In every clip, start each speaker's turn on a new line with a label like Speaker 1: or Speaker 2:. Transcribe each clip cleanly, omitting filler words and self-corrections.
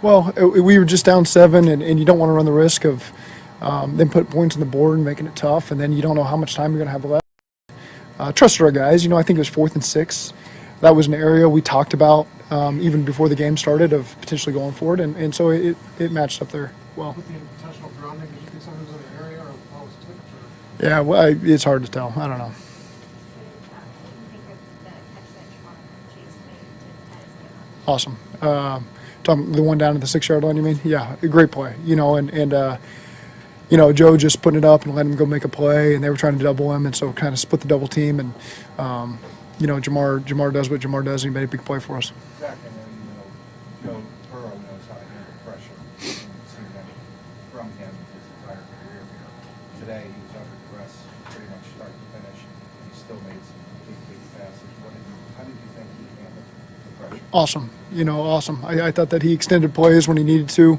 Speaker 1: Well, we were just down 7, and you don't want to run the risk of them putting points on the board and making it tough, and then you don't know how much time you're going to have left. Trusted our guys. I think it was 4th and 6. That was an area we talked about even before the game started of potentially going for it, and so it matched up there well.
Speaker 2: With the intentional grounding, did you think something was in the area, or how was it tipped?
Speaker 1: Yeah, well, it's hard to tell. I don't know. Awesome. The one down at the 6-yard line, you mean? Yeah, a great play. Joe just putting it up and letting him go make a play, and they were trying to double him, and so kind of split the double team. And Jamar does what Jamar does, and he made a big play for us.
Speaker 2: Zach, and then Joe Burrow knows how to handle pressure. We've seen that from him his entire career. Today he was under duress pretty much start to finish. He still made some big passes. How did you think he handled the pressure?
Speaker 1: Awesome. Awesome. I thought that he extended plays when he needed to.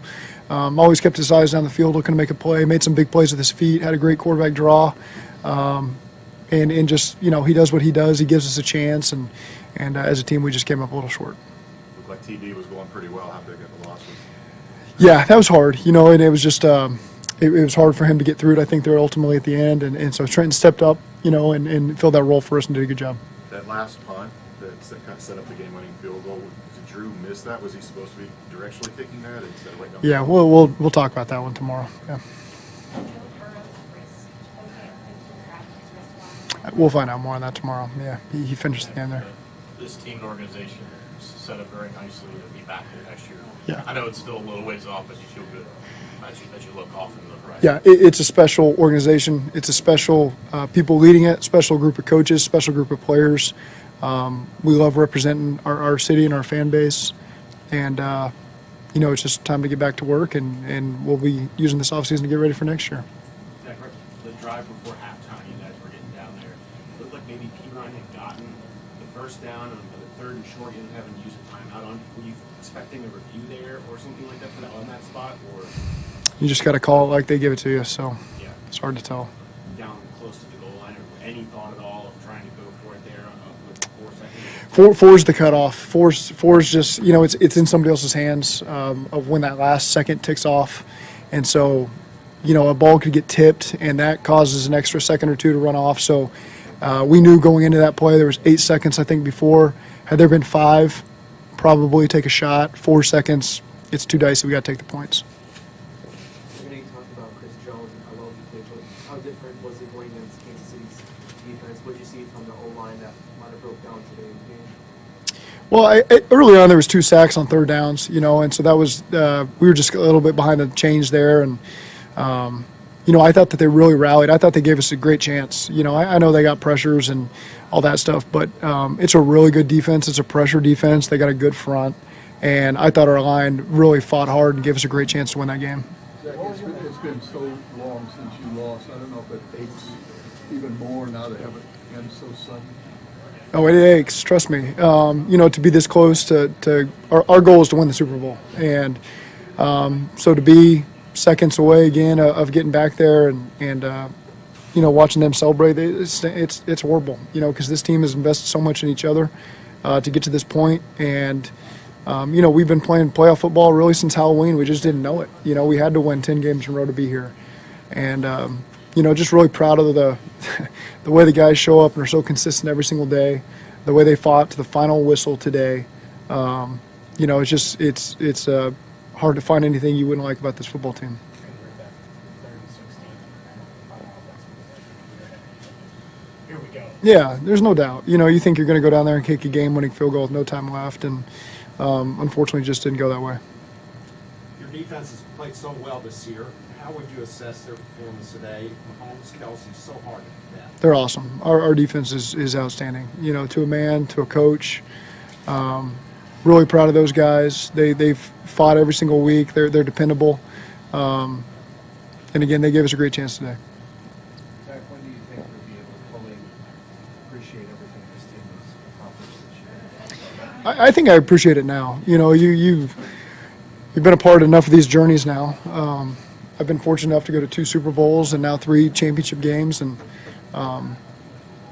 Speaker 1: Always kept his eyes down the field, looking to make a play. Made some big plays with his feet. Had a great quarterback draw. And just, he does what he does. He gives us a chance. And as a team, we just came up a little short.
Speaker 3: Looked like TD was going pretty well. How big of a loss was it?
Speaker 1: Yeah, that was hard. And it was just it was hard for him to get through it. I think they were ultimately at the end. And so Trenton stepped up, and filled that role for us and did a good job.
Speaker 3: That last punt that kind of set up the game-winning field goal, did Drew miss that? Was he supposed to be directionally kicking that instead of waiting on?
Speaker 1: Yeah, we'll talk about that one tomorrow. Yeah. We'll find out more on that tomorrow. Yeah, he finished the game there.
Speaker 4: This team and organization is set up very nicely to be back there next year.
Speaker 1: Yeah.
Speaker 4: I know it's still a little ways off, but you feel good as you look off into the horizon.
Speaker 1: Yeah, it's a special organization. It's a special people leading it, special group of coaches, special group of players. We love representing our city and our fan base. And, it's just time to get back to work, and we'll be using this offseason to get ready for next year.
Speaker 4: The drive before halftime, you guys were getting down there. It looked like maybe P-Ryan had gotten the first down, and the 3rd and short, you didn't have him use a timeout on. Were you expecting a review there or something like that on that spot? Or
Speaker 1: You just got to call it like they give it to you, so
Speaker 4: yeah,
Speaker 1: it's hard to tell.
Speaker 4: down close to the goal line, or any thought at all of trying to go for it there with 4 seconds?
Speaker 1: Four's the cutoff. Four's just, it's in somebody else's hands of when that last second ticks off. And so, a ball could get tipped, and that causes an extra second or two to run off. So we knew going into that play there was 8 seconds, I think, before. Had there been 5, probably take a shot. 4 seconds, it's too dicey. We got to take the points.
Speaker 5: You talked about Chris Jones and how well he played, but how different was it going against Kansas City's defense? What did you see from the O-line that might have broke down today in the game?
Speaker 1: Well, early on there was 2 sacks on 3rd downs, and so that was we were just a little bit behind the change there, and I thought that they really rallied. I thought they gave us a great chance. I know they got pressures and all that stuff, but it's a really good defense. It's a pressure defense. They got a good front, and I thought our line really fought hard and gave us a great chance to win that game.
Speaker 6: Zach, it's been so long since you lost. I don't know if it aches even more now to have it end so sudden.
Speaker 1: Oh, it aches. Trust me. To be this close to our goal is to win the Super Bowl, and so to be seconds away again of getting back there and watching them celebrate, it's horrible. Because this team has invested so much in each other to get to this point, and we've been playing playoff football really since Halloween. We just didn't know it. We had to win 10 games in a row to be here, and just really proud of the way the guys show up and are so consistent every single day, the way they fought to the final whistle today. It's hard to find anything you wouldn't like about this football team.
Speaker 4: Here we go.
Speaker 1: Yeah, there's no doubt. You think you're going to go down there and kick a game-winning field goal with no time left, and unfortunately just didn't go that way.
Speaker 7: Your defense has played so well this year. How would you assess their performance today? Mahomes, Kelsey, so hard to defend.
Speaker 1: They're awesome. Our defense is outstanding. To a man, to a coach. Really proud of those guys. They've fought every single week. They're dependable. And again, they gave us a great chance today.
Speaker 2: Zach, when do you think we'll be able to fully appreciate everything this team has accomplished this year?
Speaker 1: I think I appreciate it now. You've been a part of enough of these journeys now. I've been fortunate enough to go to 2 Super Bowls and now 3 championship games, and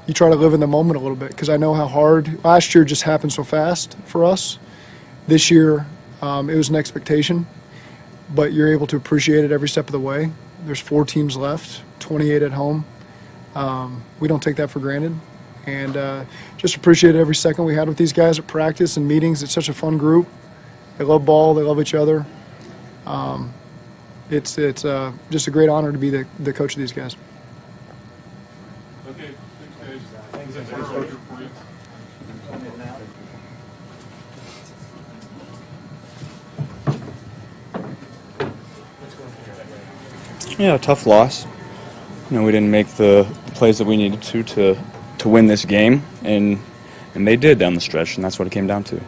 Speaker 1: you try to live in the moment a little bit because I know how hard last year just happened so fast for us. This year, It was an expectation, but you're able to appreciate it every step of the way. There's 4 teams left, 28 at home. We don't take that for granted, and just appreciate every second we had with these guys at practice and meetings. It's such a fun group. They love ball. They love each other. It's just a great honor to be the coach of these guys.
Speaker 8: Okay, thanks, guys.
Speaker 9: Yeah, tough loss. You know, we didn't make the plays that we needed to win this game, and they did down the stretch, and that's what it came down to.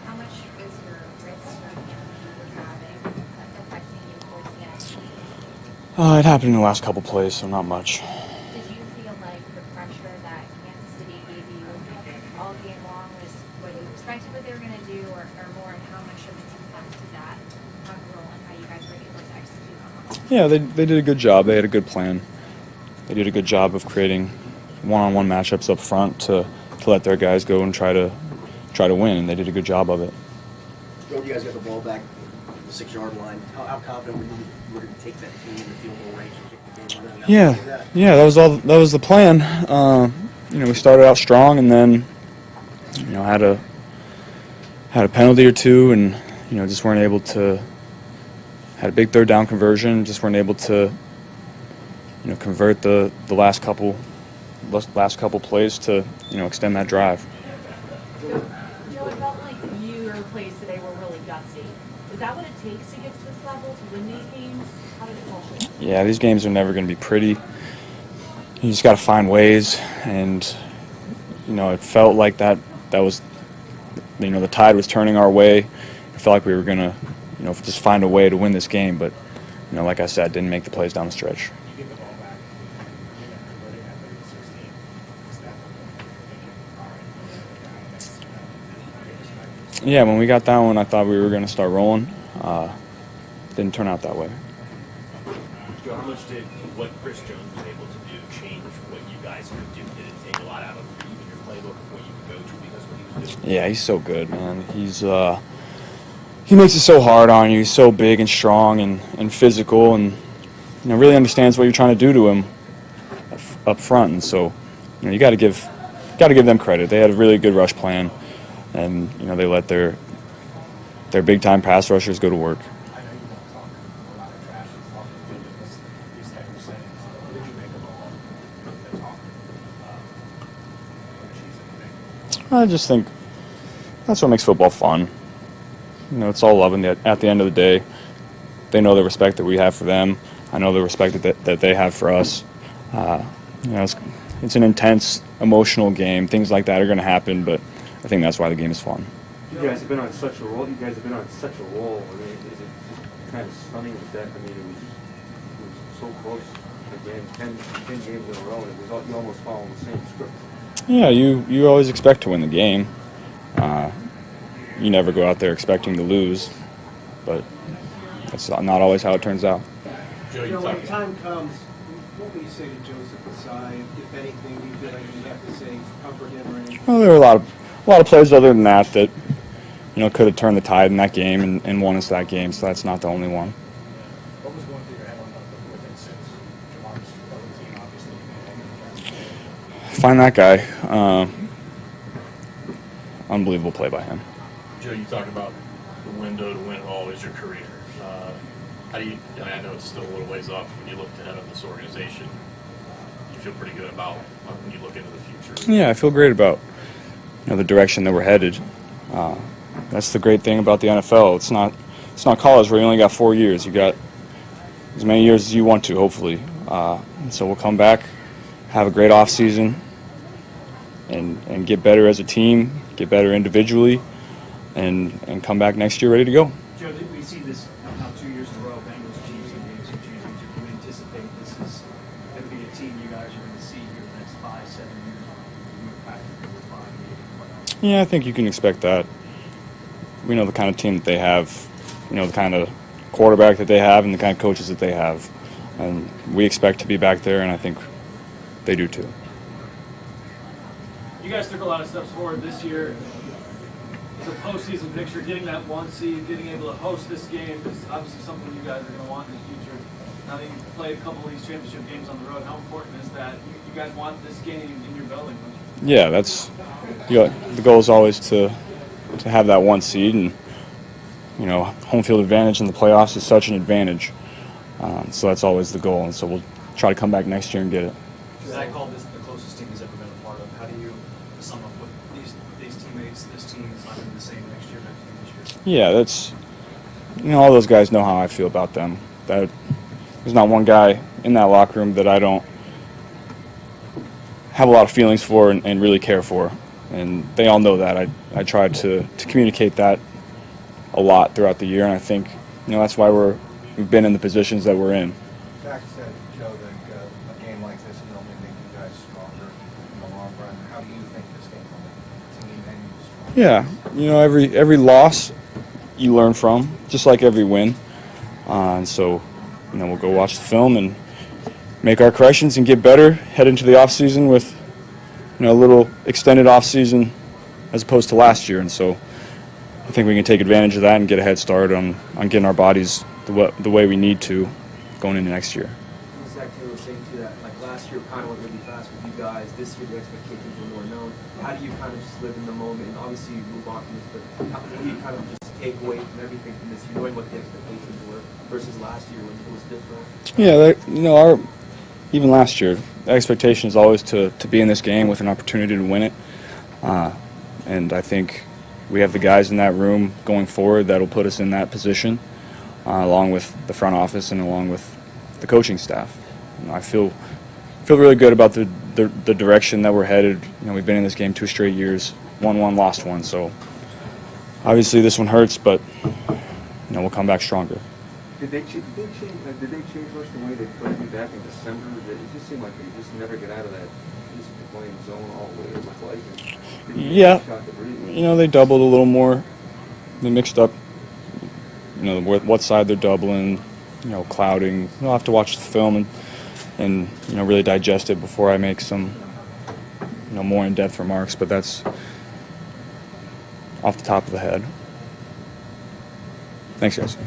Speaker 10: How much is your wrist having affecting you towards the end of the game?
Speaker 9: It happened in the last couple plays, so not much.
Speaker 10: Did you feel like the pressure that Kansas City gave you all game long was what you expected what they were going to do, or more, and how much of an impact did that have a role in how you guys were able to execute on that?
Speaker 9: Yeah, they did a good job. They had a good plan. They did a good job of creating one-on-one matchups up front to let their guys go and try to win, and they did a good job of it.
Speaker 11: You guys got the ball back at the 6-yard line. How confident were you were going to take that team in the field goal range and kick the game winner?
Speaker 9: Yeah, that was the plan. You know, we started out strong, and then had a penalty or two, and just weren't able to. Had a big third down conversion, just weren't able to convert the last couple plays to extend that drive.
Speaker 12: Joe, it felt like your plays today were really gutsy. Is that what it takes to get to this level, to win these games? How did it fall short?
Speaker 9: Yeah, these games are never going to be pretty. You just got to find ways, and it felt like that was the tide was turning our way. It felt like we were going to just find a way to win this game, but like I said, didn't make the plays down the stretch.
Speaker 4: You get the ball back, you end up converting at 30-16. Is that all right?
Speaker 9: Yeah, when we got that one, I thought we were going to start rolling. Didn't turn out that way.
Speaker 4: Joe, how much did what Chris Jones was able to do change what you guys could do? Did it take a lot out of even your playbook of what you could go to because of what he was doing?
Speaker 9: Yeah, he's so good, man. He makes it so hard on you. He's so big and strong and physical, and really understands what you're trying to do to him up front. And so, you got to give them credit. They had a really good rush plan, and they let their big time pass rushers go to work.
Speaker 4: I know you don't talk a lot of trash and talk about these type of settings. What did you make of all the talk?
Speaker 9: I just think that's what makes football fun. It's all love at the end of the day. They know the respect that we have for them. I know the respect that they have for us. It's an intense, emotional game. Things like that are going to happen, but I think that's why the game is fun.
Speaker 5: You guys have been on such a roll. I mean, is it kind of stunning that it was so close again, 10 games in a row. It was you almost following the same script.
Speaker 9: Yeah, you always expect to win the game. You never go out there expecting to lose, but that's not always how it turns out.
Speaker 7: Joe, when the time comes, what will you say to Joseph Asai? If anything, do you feel like you have to say comfort him or anything?
Speaker 9: Well, there were a lot of plays other than that could have turned the tide in that game and won us that game. So that's not the only one.
Speaker 2: What was going through your head on the 4th and 6? Jamar's other team, obviously.
Speaker 9: Find that guy. Unbelievable play by him.
Speaker 8: Joe, you talked about the window to win all is your career. How do you? I know it's still a little ways off. When you look ahead of this organization, you feel pretty good about when you look into the future.
Speaker 9: Yeah, I feel great about the direction that we're headed. That's the great thing about the NFL. It's not college where you only got 4 years. You got as many years as you want to, hopefully. So we'll come back, have a great off season, and get better as a team, get better individually, and come back next year ready to go.
Speaker 13: Joe, we see this now 2 years in a row, Bengals, Chiefs, and AFC Championship. Do you anticipate this is going to be a team you guys are going to see here the next 5-7 years on the path to 5
Speaker 9: Yeah, I think you can expect that. We know the kind of team that they have, the kind of quarterback that they have, and the kind of coaches that they have. And we expect to be back there, and I think they do too.
Speaker 13: You guys took a lot of steps forward this year. It's a postseason picture, getting that 1 seed, getting able to host this game is obviously something you guys are going to want in the future. Now that you've played a couple of these championship games on the road, how important is that? You guys want this game in your building, don't you?
Speaker 9: Yeah, that's the goal is always to have that 1 seed, and home field advantage in the playoffs is such an advantage. So that's always the goal, and so we'll try to come back next year and get it.
Speaker 13: Zach called this the closest team he's ever been a part of. How do you sum up with these teammates, this team is not going to be the same next year, this year?
Speaker 9: Yeah, that's all those guys know how I feel about them. That there's not one guy in that locker room that I don't have a lot of feelings for and really care for, and they all know that. I try to communicate that a lot throughout the year, and I think that's why we've been in the positions that we're in.
Speaker 2: Zach said, Joe, that a game like this can only make you guys stronger in the long run. How do you think this game will make the team and you stronger?
Speaker 9: Yeah, every loss you learn from, just like every win. And so, we'll go watch the film and make our corrections and get better, head into the off season with a little extended off season as opposed to last year. And so I think we can take advantage of that and get a head start on getting our bodies the way we need to going into next year.
Speaker 11: Zach Taylor was saying too that like last year kind of went really fast with you guys. This year the expectations were more known. How do you kind of just live in the moment? And obviously you move on from this, but what do you kind of just take away from everything from this year, knowing what the expectations were versus last year when it was different?
Speaker 9: Yeah, even last year, the expectation is always to be in this game with an opportunity to win it. And I think we have the guys in that room going forward that will put us in that position, along with the front office and along with the coaching staff. I feel really good about the direction that we're headed. We've been in this game 2 straight years, won 1, lost 1. So obviously this one hurts, but we'll come back stronger.
Speaker 5: Did they change much the way they played you back in December? It just seemed like they just never get out of that just playing zone all the way, it looked like.
Speaker 9: Yeah, they doubled a little more. They mixed up, what side they're doubling, clouding. I'll have to watch the film and really digest it before I make some, more in-depth remarks. But that's off the top of the head. Thanks, guys.